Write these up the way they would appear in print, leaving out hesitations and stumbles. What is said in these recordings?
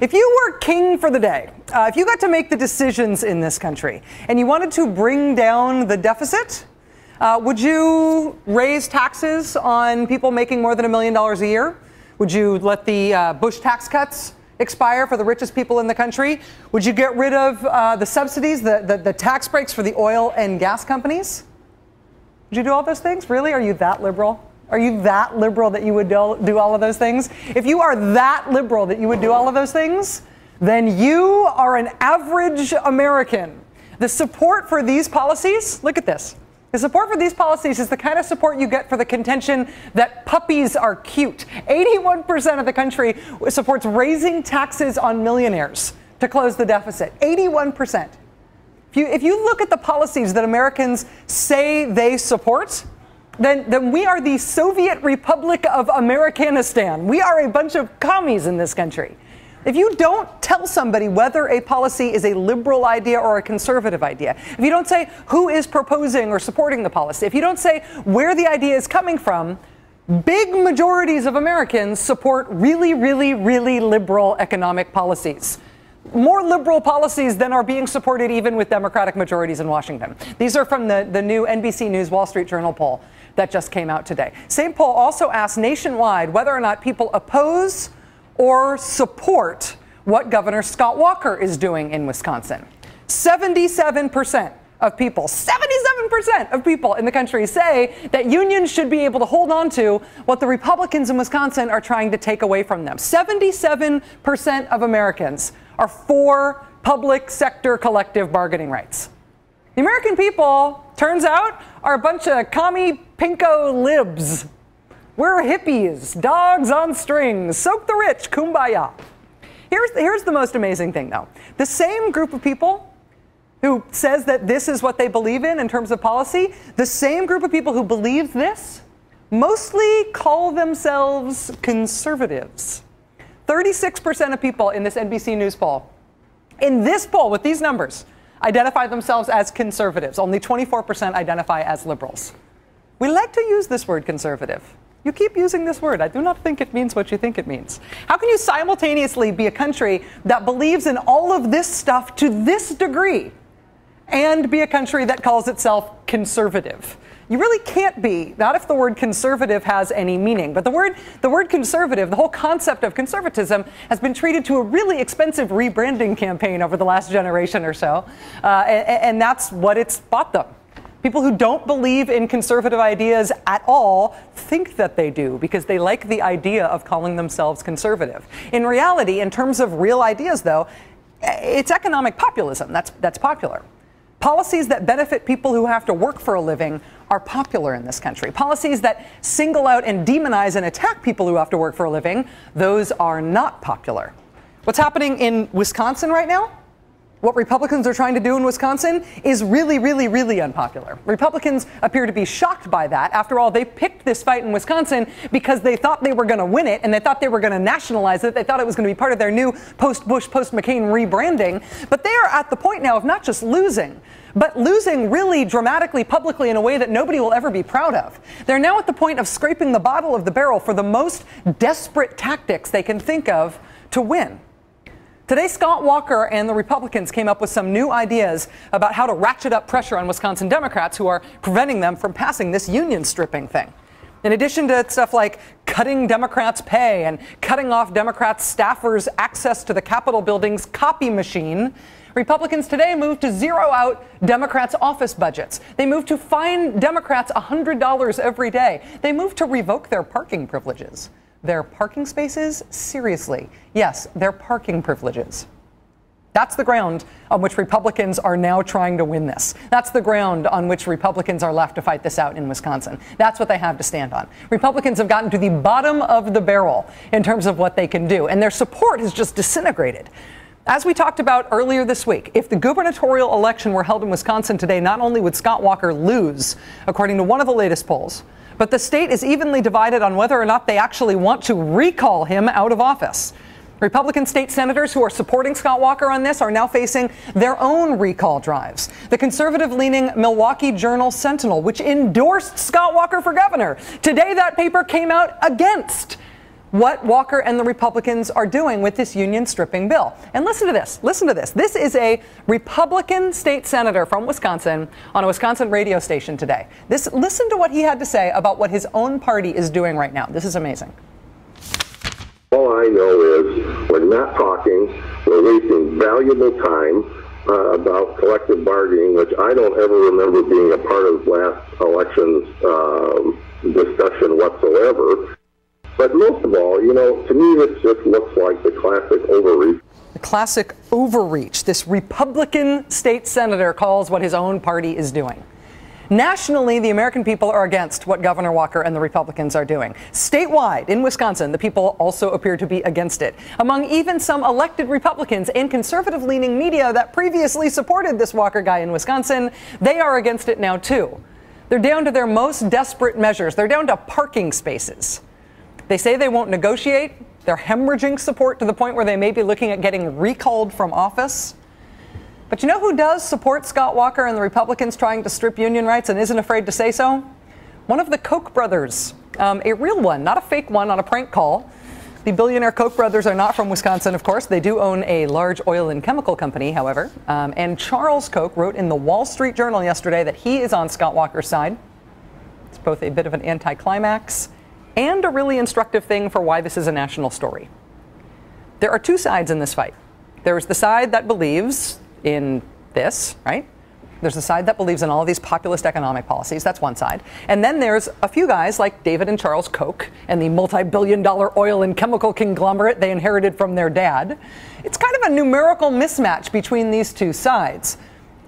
If you were king for the day, if you got to make the decisions in this country and you wanted to bring down the deficit, would you raise taxes on people making more than $1 million a year? Would you let the Bush tax cuts expire for the richest people in the country? Would you get rid of the subsidies, the tax breaks for the oil and gas companies? Would you do all those things? Really? Are you that liberal? Are you that liberal that you would do all of those things? If you are that liberal that you would do all of those things, then you are an average American. The support for these policies, look at this. The support for these policies is the kind of support you get for the contention that puppies are cute. 81% of the country supports raising taxes on millionaires to close the deficit. 81%. If you look at the policies that Americans say they support, then we are the Soviet Republic of Americanistan. We are a bunch of commies in this country. If you don't tell somebody whether a policy is a liberal idea or a conservative idea, if you don't say who is proposing or supporting the policy, if you don't say where the idea is coming from, big majorities of Americans support really, really, really liberal economic policies. More liberal policies than are being supported even with Democratic majorities in Washington. These are from the new NBC News Wall Street Journal poll that just came out today. Same poll also asked nationwide whether or not people oppose or support what Governor Scott Walker is doing in Wisconsin. 77% of people, 77% of people in the country say that unions should be able to hold on to what the Republicans in Wisconsin are trying to take away from them. 77% of Americans are for public sector collective bargaining rights. The American people, turns out, are a bunch of commie pinko libs. We're hippies, dogs on strings, soak the rich, kumbaya. Here's the most amazing thing, though. The same group of people who says that this is what they believe in terms of policy, the same group of people who believe this mostly call themselves conservatives. 36% of people in this NBC News poll, with these numbers, identify themselves as conservatives. Only 24% identify as liberals. We like to use this word conservative. You keep using this word. I do not think it means what you think it means. How can you simultaneously be a country that believes in all of this stuff to this degree and be a country that calls itself conservative? You really can't be, not if the word conservative has any meaning. But the word conservative, the whole concept of conservatism, has been treated to a really expensive rebranding campaign over the last generation or so. And that's what it's bought them. People who don't believe in conservative ideas at all think that they do because they like the idea of calling themselves conservative. In reality, in terms of real ideas, though, it's economic populism that's popular. Policies that benefit people who have to work for a living are popular in this country. Policies that single out and demonize and attack people who have to work for a living, those are not popular. What's happening in Wisconsin right now? What Republicans are trying to do in Wisconsin is really, really, really unpopular. Republicans appear to be shocked by that. After all, they picked this fight in Wisconsin because they thought they were going to win it and they thought they were going to nationalize it. They thought it was going to be part of their new post-Bush, post-McCain rebranding. But they are at the point now of not just losing, but losing really dramatically publicly in a way that nobody will ever be proud of. They're now at the point of scraping the bottom of the barrel for the most desperate tactics they can think of to win. Today, Scott Walker and the Republicans came up with some new ideas about how to ratchet up pressure on Wisconsin Democrats who are preventing them from passing this union stripping thing. In addition to stuff like cutting Democrats' pay and cutting off Democrats' staffers' access to the Capitol building's copy machine, Republicans today moved to zero out Democrats' office budgets. They moved to fine Democrats $100 every day. They moved to revoke their parking privileges. Their parking spaces? Seriously. Yes, their parking privileges. That's the ground on which Republicans are now trying to win this. That's the ground on which Republicans are left to fight this out in Wisconsin. That's what they have to stand on. Republicans have gotten to the bottom of the barrel in terms of what they can do, and their support has just disintegrated. As we talked about earlier this week, if the gubernatorial election were held in Wisconsin today, not only would Scott Walker lose, according to one of the latest polls, but the state is evenly divided on whether or not they actually want to recall him out of office. Republican state senators who are supporting Scott Walker on this are now facing their own recall drives. The conservative-leaning Milwaukee Journal-Sentinel, which endorsed Scott Walker for governor, today that paper came out against what Walker and the Republicans are doing with this union stripping bill. And listen to this. Listen to this. This is a Republican state senator from Wisconsin on a Wisconsin radio station today. Listen to what he had to say about what his own party is doing right now. This is amazing. All I know is we're not talking. We're wasting valuable time about collective bargaining, which I don't ever remember being a part of last election's discussion whatsoever. But most of all, you know, to me, this just looks like the classic overreach. The classic overreach. This Republican state senator calls what his own party is doing. Nationally, the American people are against what Governor Walker and the Republicans are doing. Statewide, in Wisconsin, the people also appear to be against it. Among even some elected Republicans and conservative-leaning media that previously supported this Walker guy in Wisconsin, they are against it now, too. They're down to their most desperate measures. They're down to parking spaces. They say they won't negotiate. They're hemorrhaging support to the point where they may be looking at getting recalled from office. But you know who does support Scott Walker and the Republicans trying to strip union rights and isn't afraid to say so? One of the Koch brothers, a real one, not a fake one on a prank call. The billionaire Koch brothers are not from Wisconsin, of course. They do own a large oil and chemical company, however. And Charles Koch wrote in the Wall Street Journal yesterday that he is on Scott Walker's side. It's both a bit of an anticlimax and a really instructive thing for why this is a national story. There are two sides in this fight. There's the side that believes in this, right? There's the side that believes in all of these populist economic policies. That's one side. And then there's a few guys like David and Charles Koch and the multi-billion-dollar oil and chemical conglomerate they inherited from their dad. It's kind of a numerical mismatch between these two sides.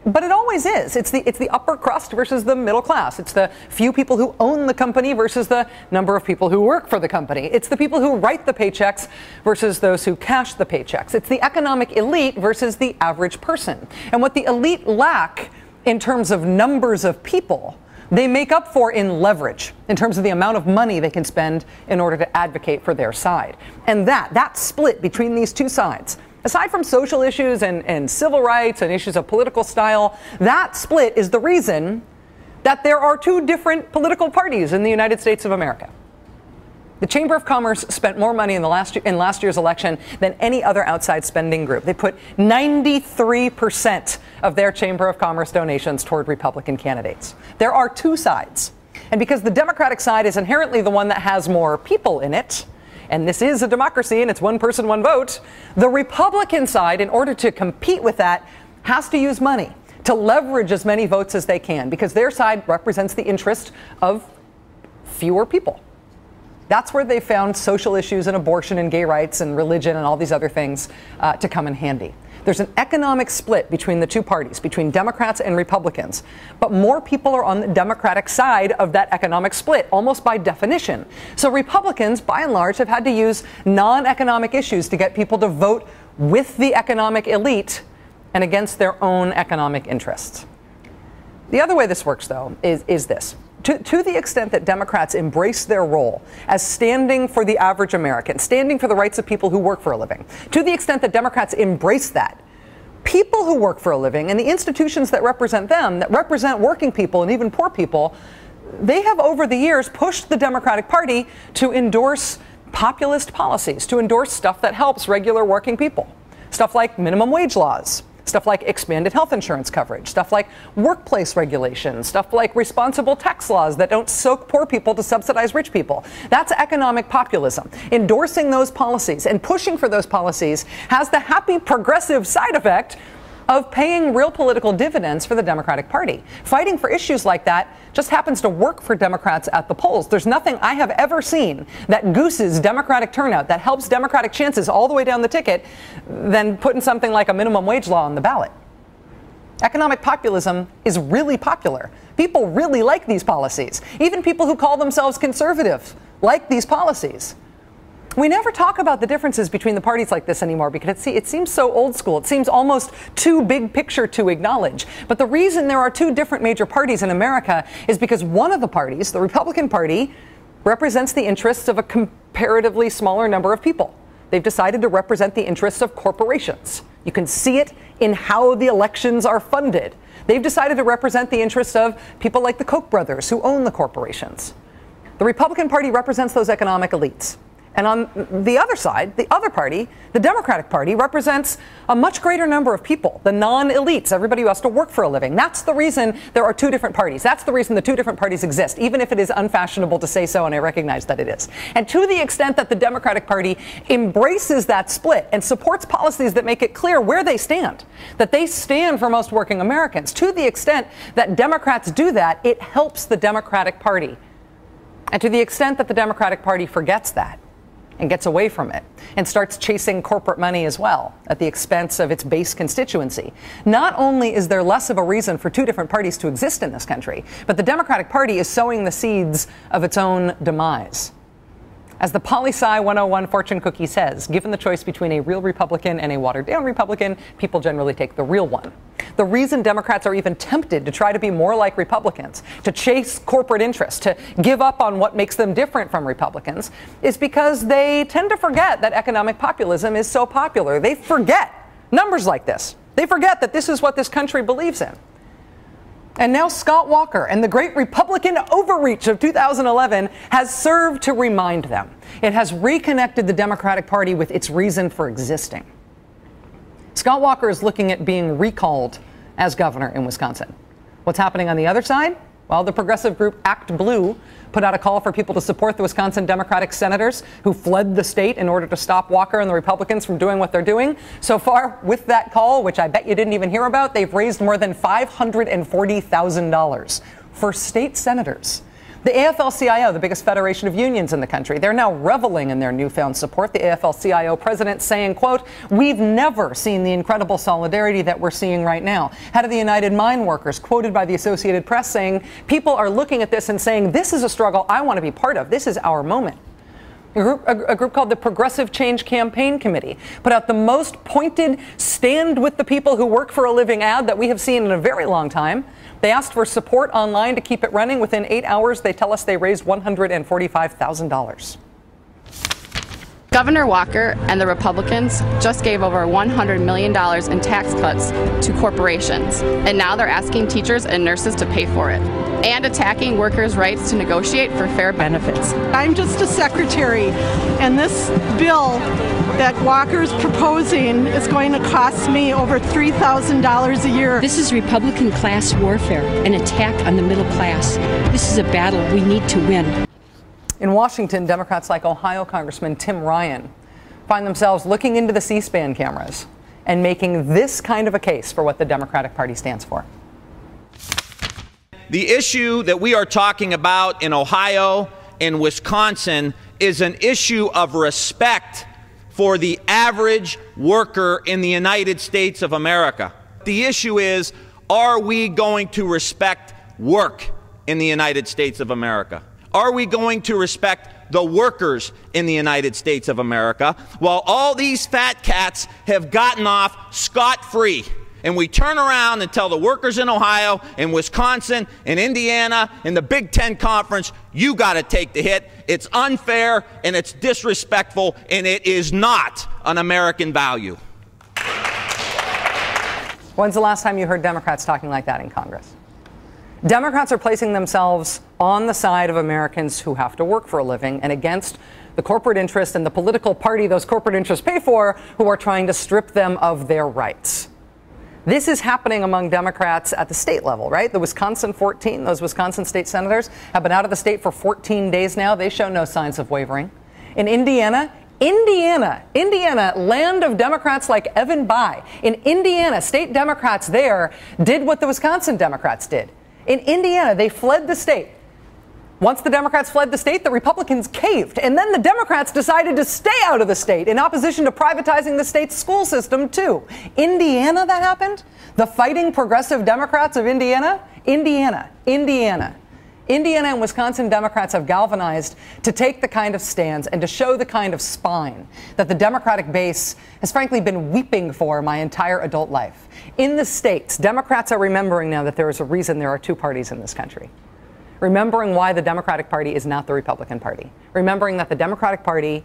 But it always is. It's the upper crust versus the middle class. It's the few people who own the company versus the number of people who work for the company. It's the people who write the paychecks versus those who cash the paychecks. It's the economic elite versus the average person. And what the elite lack in terms of numbers of people, they make up for in leverage, in terms of the amount of money they can spend in order to advocate for their side. And that split between these two sides, aside from social issues and civil rights and issues of political style, that split is the reason that there are two different political parties in the United States of America. The Chamber of Commerce spent more money in last year's election than any other outside spending group. They put 93% of their Chamber of Commerce donations toward Republican candidates. There are two sides. And because the Democratic side is inherently the one that has more people in it, and this is a democracy and it's one person, one vote, the Republican side, in order to compete with that, has to use money to leverage as many votes as they can because their side represents the interest of fewer people. That's where they found social issues and abortion and gay rights and religion and all these other things to come in handy. There's an economic split between the two parties, between Democrats and Republicans. But more people are on the Democratic side of that economic split, almost by definition. So Republicans, by and large, have had to use non-economic issues to get people to vote with the economic elite and against their own economic interests. The other way this works, though, is this. To the extent that Democrats embrace their role as standing for the average American, standing for the rights of people who work for a living, to the extent that Democrats embrace that, people who work for a living and the institutions that represent them, that represent working people and even poor people, they have over the years pushed the Democratic Party to endorse populist policies, to endorse stuff that helps regular working people, stuff like minimum wage laws, stuff like expanded health insurance coverage, stuff like workplace regulations, stuff like responsible tax laws that don't soak poor people to subsidize rich people. That's economic populism. Endorsing those policies and pushing for those policies has the happy progressive side effect of paying real political dividends for the Democratic Party. Fighting for issues like that just happens to work for Democrats at the polls. There's nothing I have ever seen that gooses Democratic turnout, that helps Democratic chances all the way down the ticket, than putting something like a minimum wage law on the ballot. Economic populism is really popular. People really like these policies. Even people who call themselves conservative like these policies. We never talk about the differences between the parties like this anymore because it seems so old school. It seems almost too big picture to acknowledge. But the reason there are two different major parties in America is because one of the parties, the Republican Party, represents the interests of a comparatively smaller number of people. They've decided to represent the interests of corporations. You can see it in how the elections are funded. They've decided to represent the interests of people like the Koch brothers who own the corporations. The Republican Party represents those economic elites. And on the other side, the other party, the Democratic Party, represents a much greater number of people, the non-elites, everybody who has to work for a living. That's the reason there are two different parties. That's the reason the two different parties exist, even if it is unfashionable to say so, and I recognize that it is. And to the extent that the Democratic Party embraces that split and supports policies that make it clear where they stand, that they stand for most working Americans, to the extent that Democrats do that, it helps the Democratic Party. And to the extent that the Democratic Party forgets that, and gets away from it and starts chasing corporate money as well at the expense of its base constituency, not only is there less of a reason for two different parties to exist in this country, but the Democratic Party is sowing the seeds of its own demise. As the Poli-Sci 101 fortune cookie says, given the choice between a real Republican and a watered-down Republican, people generally take the real one. The reason Democrats are even tempted to try to be more like Republicans, to chase corporate interests, to give up on what makes them different from Republicans, is because they tend to forget that economic populism is so popular. They forget numbers like this. They forget that this is what this country believes in. And now Scott Walker and the great Republican overreach of 2011 has served to remind them. It has reconnected the Democratic Party with its reason for existing. Scott Walker is looking at being recalled as governor in Wisconsin. What's happening on the other side? Well, the progressive group Act Blue put out a call for people to support the Wisconsin Democratic senators who fled the state in order to stop Walker and the Republicans from doing what they're doing. So far, with that call, which I bet you didn't even hear about, they've raised more than $540,000 for state senators. The AFL-CIO, the biggest federation of unions in the country, they're now reveling in their newfound support. The AFL-CIO president saying, quote, "We've never seen the incredible solidarity that we're seeing right now." Head of the United Mine Workers, quoted by the Associated Press, saying, "People are looking at this and saying, this is a struggle I want to be part of. This is our moment." A group called the Progressive Change Campaign Committee put out the most pointed stand with the people who work for a living ad that we have seen in a very long time. They asked for support online to keep it running. Within 8 hours, they tell us they raised $145,000. Governor Walker and the Republicans just gave over $100 million in tax cuts to corporations, and now they're asking teachers and nurses to pay for it, and attacking workers' rights to negotiate for fair benefits. I'm just a secretary, and this bill that Walker's proposing is going to cost me over $3,000 a year. This is Republican class warfare, an attack on the middle class. This is a battle we need to win. In Washington, Democrats like Ohio Congressman Tim Ryan find themselves looking into the C-SPAN cameras and making this kind of a case for what the Democratic Party stands for. The issue that we are talking about in Ohio and Wisconsin is an issue of respect for the average worker in the United States of America. The issue is, are we going to respect work in the United States of America? Are we going to respect the workers in the United States of America while all these fat cats have gotten off scot-free? And we turn around and tell the workers in Ohio, in Wisconsin, in Indiana, in the Big Ten Conference, you got to take the hit. It's unfair and it's disrespectful and it is not an American value. When's the last time you heard Democrats talking like that in Congress? Democrats are placing themselves on the side of Americans who have to work for a living and against the corporate interest and the political party those corporate interests pay for, who are trying to strip them of their rights. This is happening among Democrats at the state level, right? The Wisconsin 14, those Wisconsin state senators have been out of the state for 14 days now. They show no signs of wavering. In Indiana, land of Democrats like Evan Bayh. In Indiana, state Democrats there did what the Wisconsin Democrats did. In Indiana, they fled the state. Once the Democrats fled the state, the Republicans caved. And then the Democrats decided to stay out of the state in opposition to privatizing the state's school system, too. Indiana, that happened? The fighting progressive Democrats of Indiana? Indiana and Wisconsin Democrats have galvanized to take the kind of stands and to show the kind of spine that the Democratic base has frankly been weeping for my entire adult life. In the states, Democrats are remembering now that there is a reason there are two parties in this country. Remembering why the Democratic Party is not the Republican Party. Remembering that the Democratic Party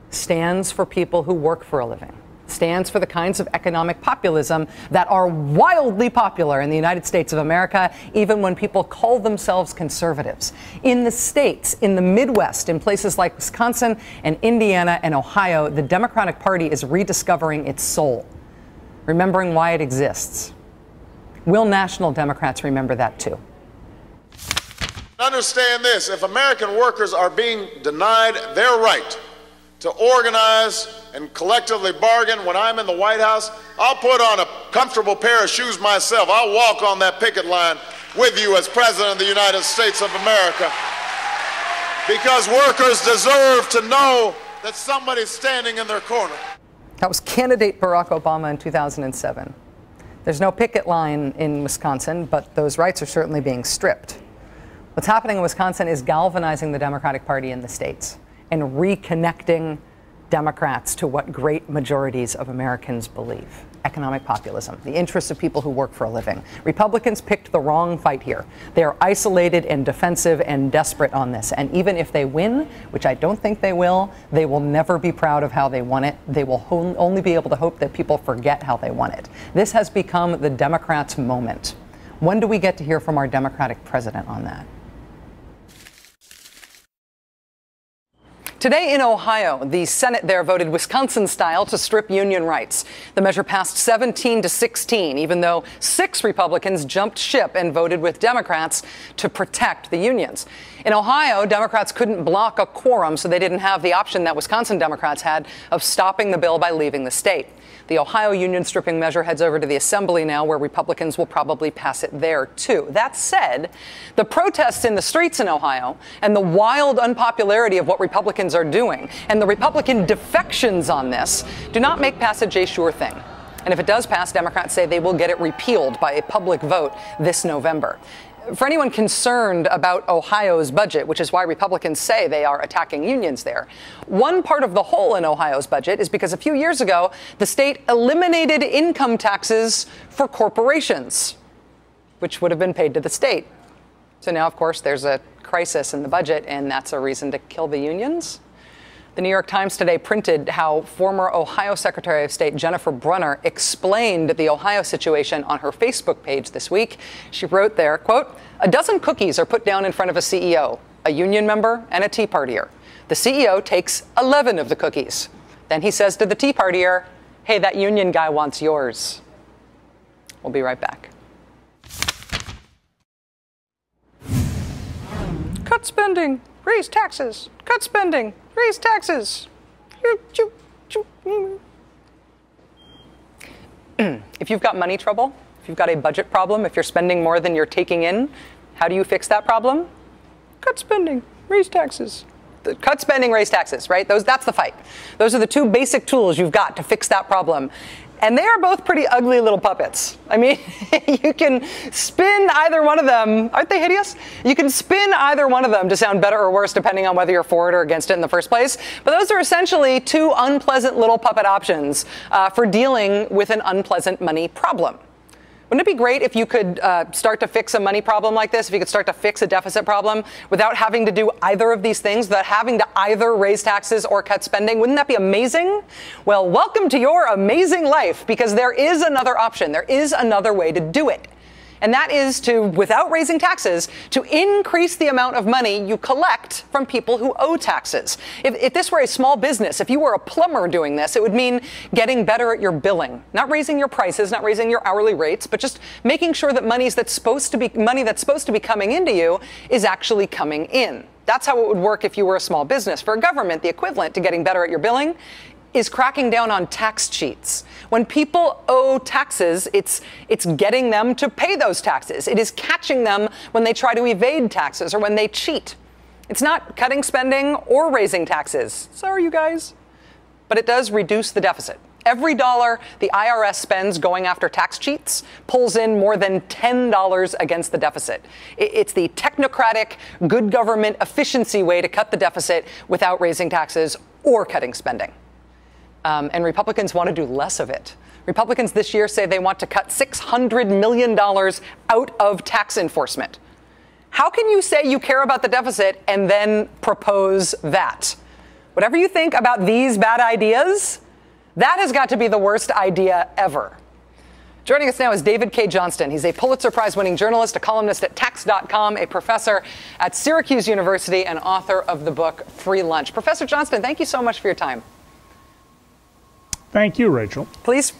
stands for people who work for a living. stands for the kinds of economic populism that are wildly popular in the United States of America, even when people call themselves conservatives. In the states, in the Midwest, in places like Wisconsin and Indiana and Ohio, the Democratic Party is rediscovering its soul, remembering why it exists. Will national Democrats remember that too? Understand this, if American workers are being denied their right to organize and collectively bargain when I'm in the White House, I'll put on a comfortable pair of shoes myself. I'll walk on that picket line with you as President of the United States of America, because workers deserve to know that somebody's standing in their corner. That was candidate Barack Obama in 2007. There's no picket line in Wisconsin, but those rights are certainly being stripped. What's happening in Wisconsin is galvanizing the Democratic Party in the states and reconnecting Democrats to what great majorities of Americans believe: economic populism, the interests of people who work for a living. Republicans picked the wrong fight here. They are isolated and defensive and desperate on this. And even if they win, which I don't think they will never be proud of how they won it. They will only be able to hope that people forget how they won it. This has become the Democrats' moment. When do we get to hear from our Democratic president on that? Today in Ohio, the Senate there voted Wisconsin-style to strip union rights. The measure passed 17-16, even though 6 Republicans jumped ship and voted with Democrats to protect the unions. In Ohio, Democrats couldn't block a quorum, so they didn't have the option that Wisconsin Democrats had of stopping the bill by leaving the state. The Ohio union stripping measure heads over to the Assembly now, where Republicans will probably pass it there, too. That said, the protests in the streets in Ohio and the wild unpopularity of what Republicans are doing and the Republican defections on this do not make passage a sure thing. And if it does pass, Democrats say they will get it repealed by a public vote this November. For anyone concerned about Ohio's budget, which is why Republicans say they are attacking unions there, one part of the hole in Ohio's budget is because a few years ago, the state eliminated income taxes for corporations, which would have been paid to the state. So now, of course, there's a crisis in the budget, and that's a reason to kill the unions. The New York Times today printed how former Ohio Secretary of State Jennifer Brunner explained the Ohio situation on her Facebook page this week. She wrote there, quote, "A dozen cookies are put down in front of a CEO, a union member, and a Tea Partier. The CEO takes 11 of the cookies. Then he says to the Tea Partier, 'Hey, that union guy wants yours.'" We'll be right back. Cut spending, raise taxes, cut spending, raise taxes. If you've got money trouble, if you've got a budget problem, if you're spending more than you're taking in, how do you fix that problem? Cut spending, raise taxes. Cut spending, raise taxes, right? That's the fight. Those are the 2 basic tools you've got to fix that problem. And they are both pretty ugly little puppets. I mean, you can spin either one of them. Aren't they hideous? You can spin either one of them to sound better or worse, depending on whether you're for it or against it in the first place. But those are essentially 2 unpleasant little puppet options for dealing with an unpleasant money problem. Wouldn't it be great if you could start to fix a money problem like this, if you could start to fix a deficit problem without having to do either of these things, without having to either raise taxes or cut spending? Wouldn't that be amazing? Well, welcome to your amazing life, because there is another option. There is another way to do it. And that is to, without raising taxes, to increase the amount of money you collect from people who owe taxes. If this were a small business, if you were a plumber doing this, it would mean getting better at your billing. Not raising your prices, not raising your hourly rates, but just making sure that money that's supposed to be coming into you is actually coming in. That's how it would work if you were a small business. For a government, the equivalent to getting better at your billing is cracking down on tax cheats. When people owe taxes, it's getting them to pay those taxes. It is catching them when they try to evade taxes or when they cheat. It's not cutting spending or raising taxes. Sorry, you guys. But it does reduce the deficit. Every dollar the IRS spends going after tax cheats pulls in more than $10 against the deficit. It's the technocratic, good government efficiency way to cut the deficit without raising taxes or cutting spending. And Republicans want to do less of it. Republicans this year say they want to cut $600 million out of tax enforcement. How can you say you care about the deficit and then propose that? Whatever you think about these bad ideas, That has got to be the worst idea ever. Joining us now is David K. Johnston. He's a Pulitzer Prize-winning journalist, a columnist at Tax.com, a professor at Syracuse University, and author of the book Free Lunch. Professor Johnston, thank you so much for your time. Thank you, Rachel. Please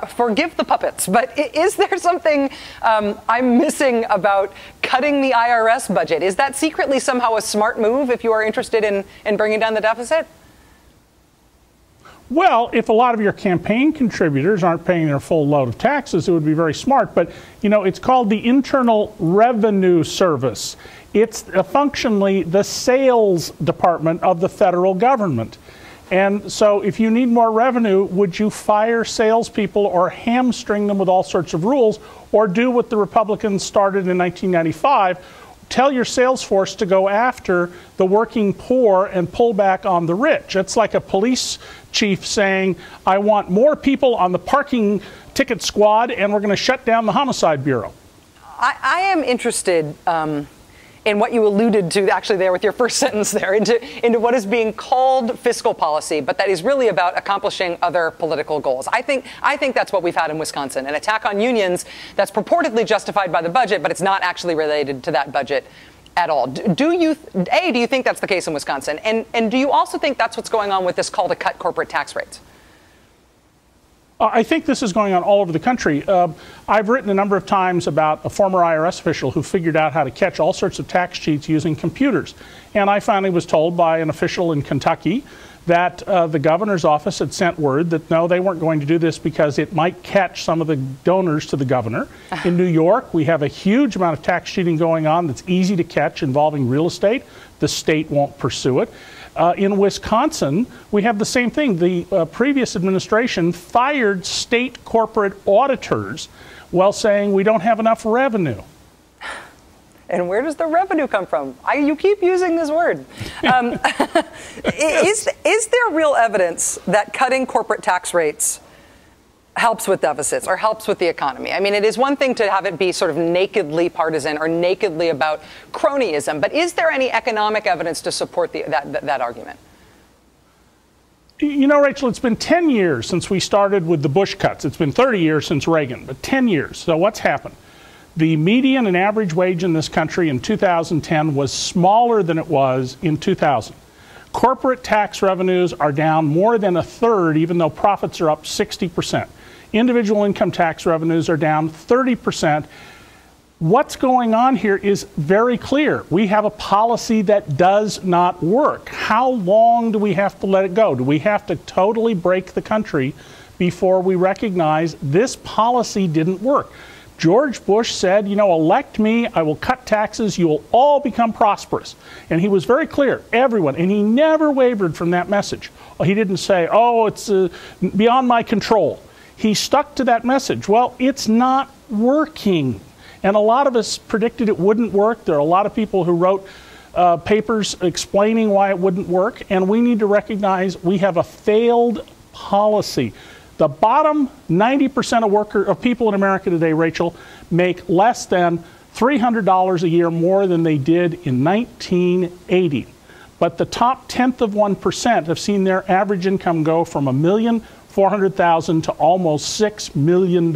forgive the puppets, but is there something I'm missing about cutting the IRS budget? Is that secretly somehow a smart move if you are interested in bringing down the deficit? Well, if a lot of your campaign contributors aren't paying their full load of taxes, it would be very smart. But, you know, it's called the Internal Revenue Service. It's functionally the sales department of the federal government. And so if you need more revenue, would you fire salespeople or hamstring them with all sorts of rules, or do what the Republicans started in 1995? Tell your sales force to go after the working poor and pull back on the rich. It's like a police chief saying, I want more people on the parking ticket squad, and we're going to shut down the homicide bureau. I am interested in what you alluded to actually there with your first sentence there, into what is being called fiscal policy, but that is really about accomplishing other political goals. I think that's what we've had in Wisconsin, an attack on unions that's purportedly justified by the budget, but it's not actually related to that budget at all. Do you think that's the case in Wisconsin? And do you also think that's what's going on with this call to cut corporate tax rates? I think this is going on all over the country. I've written a number of times about a former IRS official who figured out how to catch all sorts of tax cheats using computers. And I finally was told by an official in Kentucky that the governor's office had sent word that no, they weren't going to do this because it might catch some of the donors to the governor. In New York, we have a huge amount of tax cheating going on that's easy to catch involving real estate. The state won't pursue it. In Wisconsin, we have the same thing. The previous administration fired state corporate auditors while saying we don't have enough revenue. And where does the revenue come from? You keep using this word. Is there real evidence that cutting corporate tax rates helps with deficits or helps with the economy? I mean, it is one thing to have it be sort of nakedly partisan or nakedly about cronyism, but is there any economic evidence to support that argument? You know, Rachel, it's been 10 years since we started with the Bush cuts. It's been 30 years since Reagan, but 10 years. So what's happened? The median and average wage in this country in 2010 was smaller than it was in 2000. Corporate tax revenues are down more than a third, even though profits are up 60%. Individual income tax revenues are down 30%. What's going on here is very clear. We have a policy that does not work. How long do we have to let it go? Do we have to totally break the country before we recognize this policy didn't work? George Bush said, you know, elect me, I will cut taxes, you will all become prosperous. And he was very clear, everyone, and he never wavered from that message. He didn't say, oh, it's beyond my control. He stuck to that message. Well, it's not working. And a lot of us predicted it wouldn't work. There are a lot of people who wrote papers explaining why it wouldn't work. And we need to recognize we have a failed policy. The bottom 90% of people in America today, Rachel, make less than $300 a year more than they did in 1980. But the top 1% have seen their average income go from $1,400,000 to almost $6 million.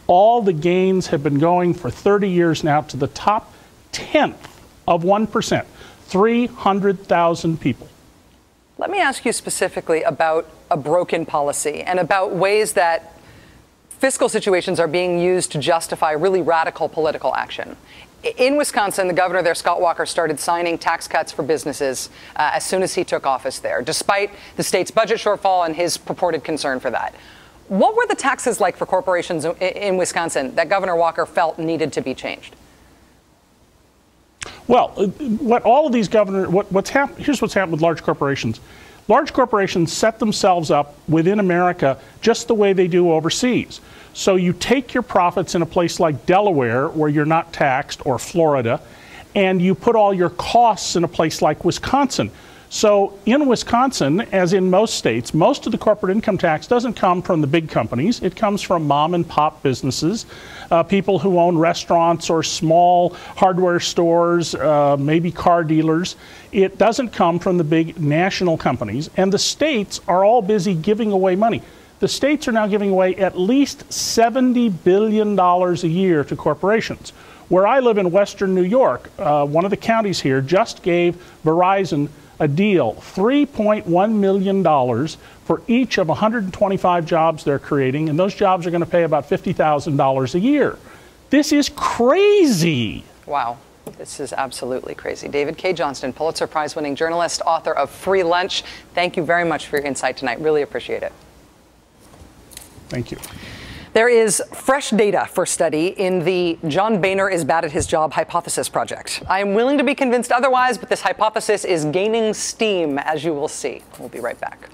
All the gains have been going for 30 years now to the top 1%, 300,000 people. Let me ask you specifically about a broken policy and about ways that fiscal situations are being used to justify really radical political action. In Wisconsin, the governor there, Scott Walker, started signing tax cuts for businesses as soon as he took office there, despite the state's budget shortfall and his purported concern for that. What were the taxes like for corporations in Wisconsin that Governor Walker felt needed to be changed? Well, what all of these governors, here's what's happened with large corporations. Large corporations set themselves up within America just the way they do overseas. So you take your profits in a place like Delaware, where you're not taxed, or Florida, and you put all your costs in a place like Wisconsin. So in Wisconsin, as in most states, most of the corporate income tax doesn't come from the big companies. It comes from mom and pop businesses, people who own restaurants or small hardware stores, maybe car dealers. It doesn't come from the big national companies. And the states are all busy giving away money. The states are now giving away at least $70 billion a year to corporations. Where I live in Western New York, one of the counties here just gave Verizon a deal, $3.1 million for each of 125 jobs they're creating, and those jobs are going to pay about $50,000 a year. This is crazy. Wow. This is absolutely crazy. David K. Johnston, Pulitzer Prize-winning journalist, author of Free Lunch. Thank you very much for your insight tonight. Really appreciate it. Thank you. There is fresh data for study in the John Boehner is bad at his job hypothesis project. I am willing to be convinced otherwise, but this hypothesis is gaining steam, as you will see. We'll be right back.